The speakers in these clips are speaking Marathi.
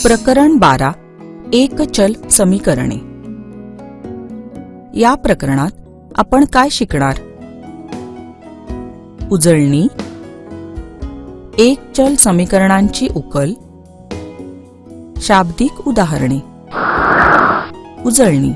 प्रकरण 12 एक चल समीकरणे। या प्रकरणात आपण काय शिकणार? उजळणी, एक चल समीकरणांची उकल, शाब्दिक उदाहरणे। उजळणी।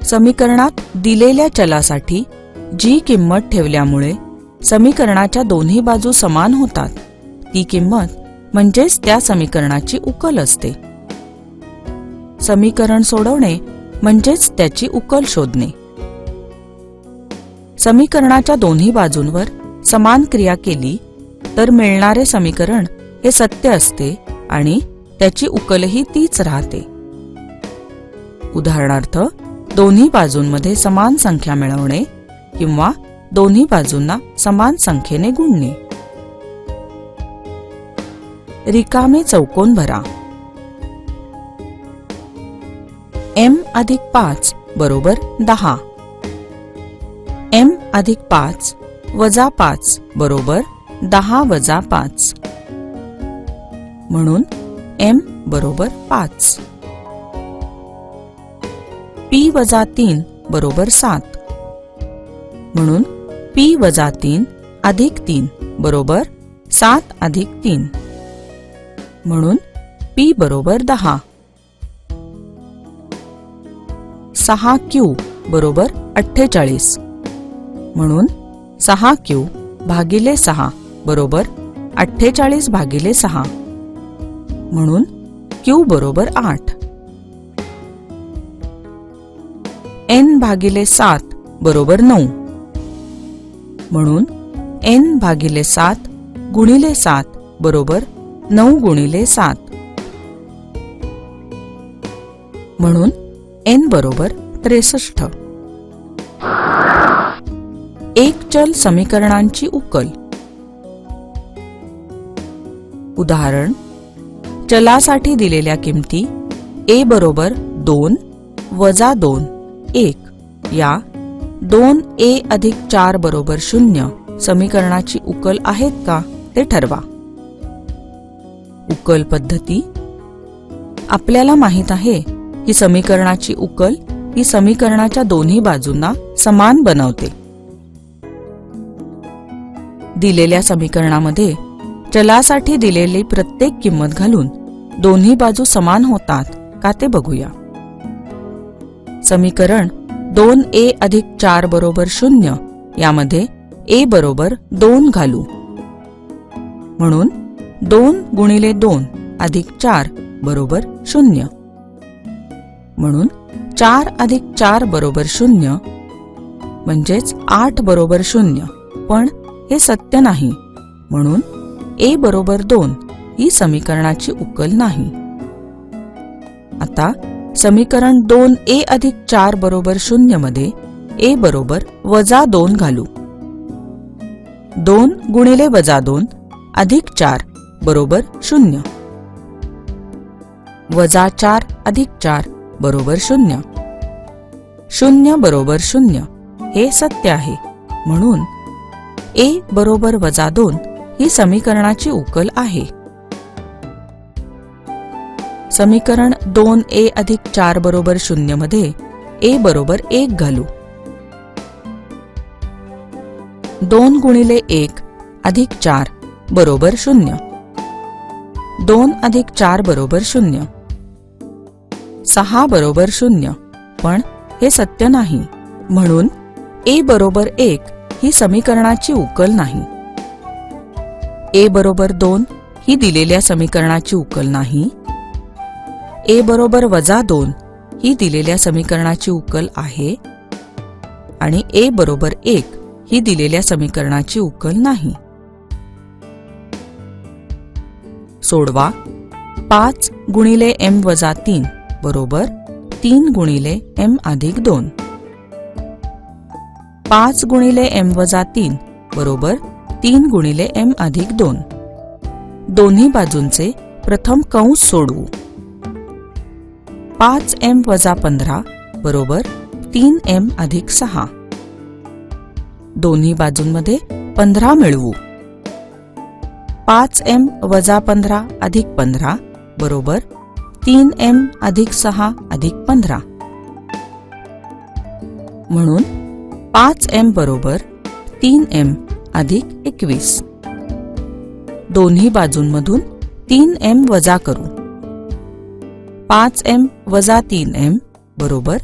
समीकरणात दिलेल्या चलासाठी जी किंमत ठेवल्यामुळे समीकरणाच्या दोन्ही बाजू समान होतात ती किंमत म्हणजेच त्या समीकरणाची उकल असते। समीकरण सोडवणे म्हणजेच त्याची उकल शोधणे। समीकरणाच्या दोन्ही बाजूंवर समान क्रिया केली तर मिळणारे समीकरण हे सत्य असते आणि त्याची उकलही तीच राहते। उदाहरणार्थ, दोन्ही बाजूंमध्ये समान संख्या मिळवणे किंवा दोन्ही बाजूंना समान संख्येने गुणणे। रिकामे चौकोन भरा। m अधिक 5 बरोबर 10, m अधिक 5 वजा 5 बरोबर 10 वजा 5, म्हणून m बरोबर 5। p वजा 3 बरोबर 7, म्हणून p वजा 3 अधिक 3 बरोबर 7 अधिक 3, म्हणून p बरोबर 10। 6q बरोबर 48, म्हणून 6q भागिले 6 बरोबर 48 भागिले 6, म्हणून q बरोबर 8। n भागिले 7 बरोबर 9, म्हणून n भागिले 7 गुणिले 7 बरोबर 9 गुणिले 7, म्हणून n बरोबर 63। एक चल समीकरणांची उकल। उदाहरण, चलासाठी दिलेल्या किमती a बरोबर 2 वजा 2 1 या 2a अधिक 4 बरोबर 0 समीकरणाची उकल आहेत का ते ठरवा। उकल पद्धती। आपल्याला माहित आहे की समीकरणाची उकल ही समीकरणाच्या दोन्ही बाजूंना समान बनवते। दिलेल्या समीकरणामध्ये चलासाठी दिलेली प्रत्येक किंमत घालून दोन्ही बाजू समान होतात का ते बघूया। समीकरण 2a अधिक 4 बरोबर 0 यामध्ये a बरोबर 2 घालू, म्हणून 2 गुणिले 2 अधिक 4 बरोबर 0, म्हणून 4 अधिक 4 बरोबर 0 म्हणजेच 8 बरोबर 0, पण हे सत्य नाही, म्हणून a बरोबर 2 ही समीकरणाची उकल नाही। आता समीकरण 2a अधिक 4 बरोबर 0 मध्ये a बरोबर वजा 2 घालू। 2 गुणिले वजा 2 अधिक 4 बरोबर 0, वजा 4 अधिक 4 बरोबर 0, 0 बरोबर 0 हे सत्य आहे, म्हणून a बरोबर वजा 2 ही समीकरणाची उकल आहे। समीकरण 2a अधिक 4 बरोबर 0 मध्ये a बरोबर 1 घालू। 2 गुणिले 1 अधिक 4 बरोबर 0, 2 अधिक 4 बरोबर 0, 6 बरोबर 0, पण हे सत्य नाही, म्हणून a बरोबर 1 ही समीकरणाची उकल नाही। a बरोबर 2 ही दिलेल्या समीकरणाची उकल नाही। a बरोबर वजा 2 ही दिलेल्या समीकरणाची उकल आहे आणि a बरोबर 1 ही दिलेल्या समीकरणाची उकल नाही। सोडवा। 5 गुणिले m वजा 3 बरोबर 3 गुणिले m अधिक 2। 5 गुणिले m वजा 3 बरोबर 3 गुणिले m अधिक 2। दोन्ही बाजूंचे प्रथम कंस सोडवू। 5m वजा 15 बरोबर 3m अधिक 6। दोन्ही बाजूंमध्ये 15 मिळवू। 5m वजा 15 अधिक 15 बरोबर 3m अधिक 6 अधिक 15. म्हणून 5m बरोबर 3m अधिक 21. दोन्ही बाजूंमधून 3m वजा करू. 5m वजा 3m बरोबर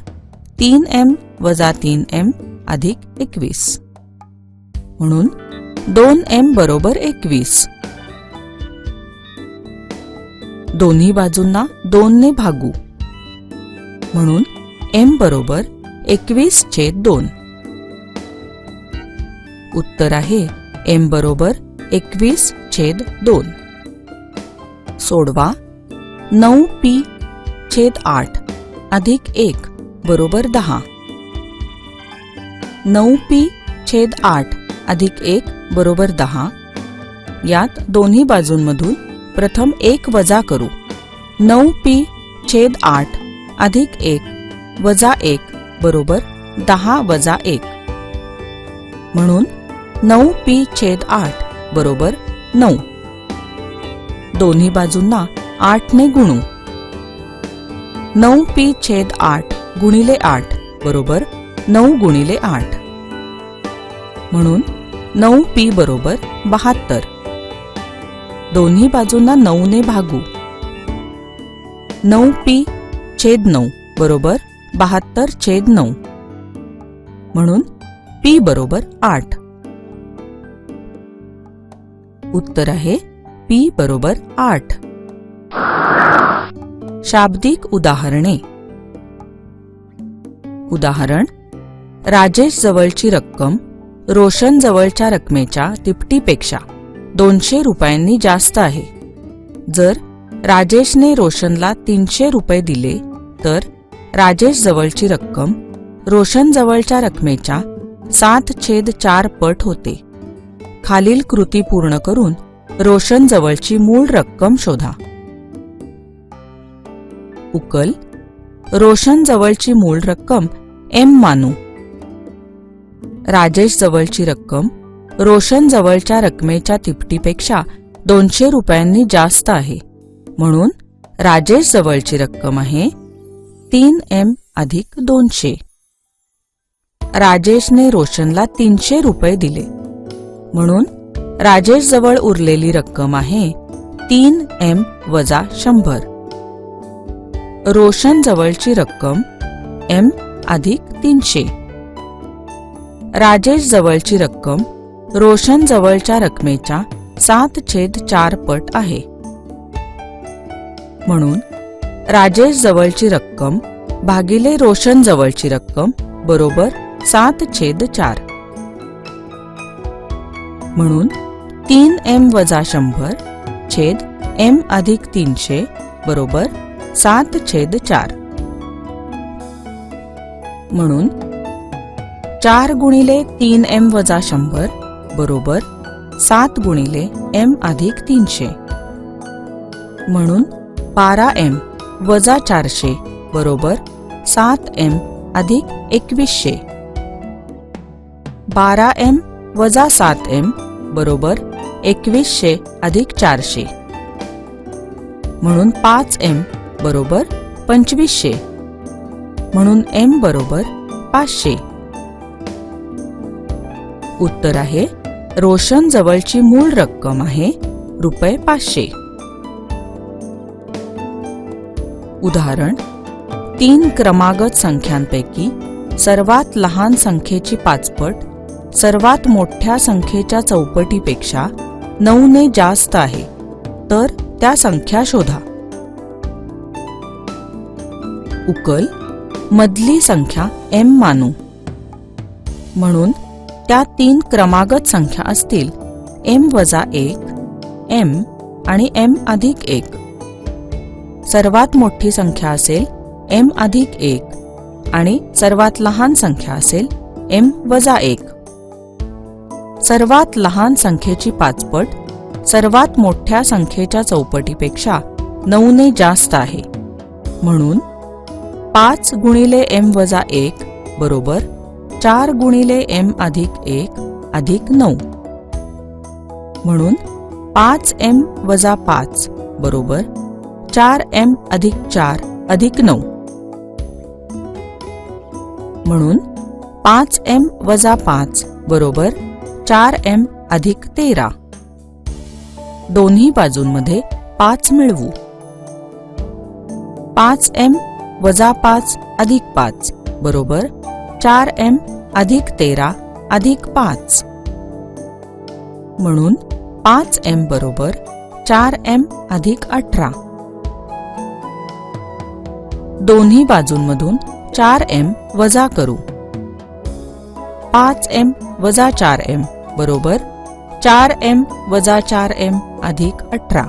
3m वजा 3m अधिक 21. म्हणून 2m बरोबर 21. दोन्ही बाजूंना 2 ने भागू. म्हणून m बरोबर 21/2. उत्तर आहे m बरोबर 21/2. सोडवा. 9p/8 अधिक 1 बरोबर 10. 9p/8 अधिक 1 बरोबर 10. यात दोन्ही बाजूंमधून प्रथम 1 वजा करू. 9p/8 अधिक 1 वजा 1 बरोबर 10 वजा 1. म्हणून 9p/8 बरोबर 9. दोन्ही बाजूंना 8 ने गुणू. 9p/8 गुणिले 8 बरोबर 9 गुणिले 8. म्हणून 9p बरोबर 72. दोन्ही बाजूंना 9 ने भागू. 9p/9 बरोबर 72/9. म्हणून p बरोबर 8. उत्तर आहे p बरोबर 8. शाब्दिक उदाहरणे. उदाहरण. राजेश जवळची रक्कम रोशन जवळच्या रकमेच्या तिपटीपेक्षा 200 रुपयांनी जास्त आहे. जर राजेशने रोशनला 300 रुपये दिले तर राजेश जवळची रक्कम रोशन जवळच्या रकमेच्या 7/4 पट होते. खालील कृती पूर्ण करून रोशन जवळची मूळ रक्कम शोधा. उकल. रोशन जवळची मूळ रक्कम m मानू. राजेश जवळची रक्कम रोशन जवळच्या रकमेच्या तिपटीपेक्षा 200 रुपयांनी जास्त आहे. म्हणून राजेश जवळची रक्कम आहे 3m अधिक 200. राजेशने रोशनला 300 रुपये दिले. म्हणून राजेश जवळ उरलेली रक्कम आहे 3m वजा 100. रोशन जवळची रक्कम m अधिक 300. राजेश जवळची रक्कम रोशन जवळच्या रकमेच्या 7/4 पट आहे. म्हणून राजेश जवळची रक्कम भागिले रोशन जवळची रक्कम बरोबर 7/4. म्हणून 3m वजा 100 छेद m अधिक 300 बरोबर 7/4. म्हणून 4 गुणिले 3m वजा 100 बरोबर 7 गुणिले m अधिक 300. म्हणून 12m वजा 400 बरोबर 7m अधिक 2100. 12m वजा 7m बरोबर 2100 अधिक 400. म्हणून 5m बरोबर 2500. म्हणून m बरोबर 500. उत्तर आहे रोशन जवळची मूळ रक्कम आहे रुपये 500. उदाहरण. 3 क्रमागत संख्यांपैकी सर्वात लहान संख्येची 5 पट सर्वात मोठ्या संख्येच्या चौपटीपेक्षा 9 ने जास्त आहे. तर त्या संख्या शोधा. उकल. मधली संख्या m मानू. म्हणून त्या 3 क्रमागत संख्या असतील m वजा 1, m आणि m अधिक 1. सर्वात मोठी संख्या असेल m अधिक 1 आणि सर्वात लहान संख्या असेल m वजा 1. सर्वात लहान संख्येची 5 पट सर्वात मोठ्या संख्येच्या चौपटीपेक्षा 9 ने जास्त आहे. म्हणून 5 गुणिले m वजा 1 बरोबर 4 गुणिले m अधिक 1 अधिक 9. म्हणून 5m वजा 5 बरोबर 4m अधिक 4 अधिक 9. म्हणून 5m वजा 5 बरोबर 4m अधिक 13. दोन्ही बाजूंमध्ये 5 मिळवू. 5m वजा 5 अधिक 5 बरोबर 4m अधिक 13 अधिक 5. म्हणून 5m बरोबर 4m अधिक 18. दोन्ही बाजूंमधून 4m वजा करू. 5m वजा 4m बरोबर 4m वजा 4m अधिक 18.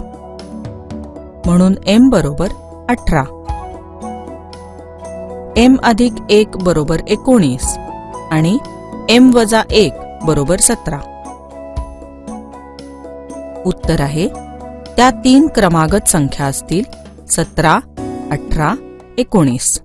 म्हणून m बरोबर 18. m अधिक 1 बरोबर 19 आणि m वजा 1 बरोबर 17. उत्तर आहे त्या 3 क्रमागत संख्या असतील 17, 18, 19.